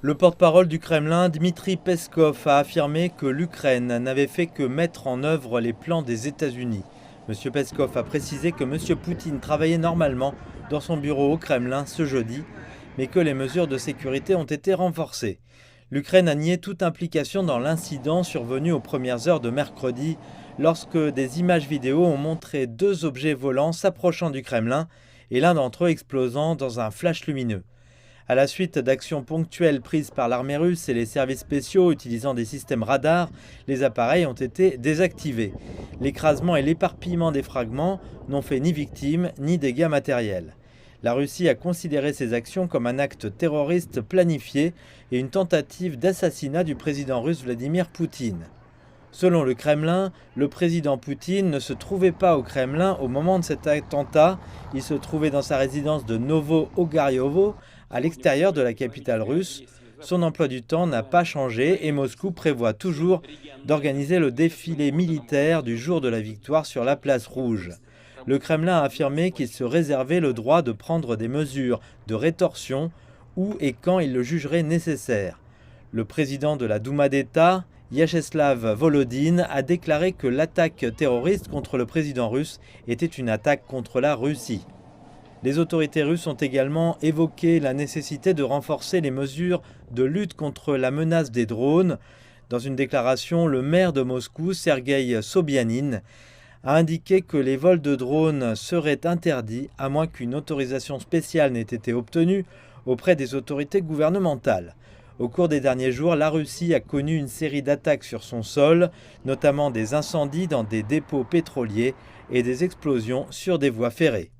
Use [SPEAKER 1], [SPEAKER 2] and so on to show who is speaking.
[SPEAKER 1] Le porte-parole du Kremlin, Dmitri Peskov, a affirmé que l'Ukraine n'avait fait que mettre en œuvre les plans des États-Unis. M. Peskov a précisé que M. Poutine travaillait normalement dans son bureau au Kremlin ce jeudi, mais que les mesures de sécurité ont été renforcées. L'Ukraine a nié toute implication dans l'incident survenu aux premières heures de mercredi, lorsque des images vidéo ont montré deux objets volants s'approchant du Kremlin et l'un d'entre eux explosant dans un flash lumineux. À la suite d'actions ponctuelles prises par l'armée russe et les services spéciaux utilisant des systèmes radars, les appareils ont été désactivés. L'écrasement et l'éparpillement des fragments n'ont fait ni victimes ni dégâts matériels. La Russie a considéré ces actions comme un acte terroriste planifié et une tentative d'assassinat du président russe Vladimir Poutine. Selon le Kremlin, le président Poutine ne se trouvait pas au Kremlin au moment de cet attentat. Il se trouvait dans sa résidence de Novo-Ogaryovo, à l'extérieur de la capitale russe. Son emploi du temps n'a pas changé et Moscou prévoit toujours d'organiser le défilé militaire du jour de la victoire sur la place rouge. Le Kremlin a affirmé qu'il se réservait le droit de prendre des mesures de rétorsion où et quand il le jugerait nécessaire. Le président de la Douma d'État, Vyacheslav Volodine, a déclaré que l'attaque terroriste contre le président russe était une attaque contre la Russie. Les autorités russes ont également évoqué la nécessité de renforcer les mesures de lutte contre la menace des drones. Dans une déclaration, le maire de Moscou, Sergueï Sobyanin, a indiqué que les vols de drones seraient interdits à moins qu'une autorisation spéciale n'ait été obtenue auprès des autorités gouvernementales. Au cours des derniers jours, la Russie a connu une série d'attaques sur son sol, notamment des incendies dans des dépôts pétroliers et des explosions sur des voies ferrées.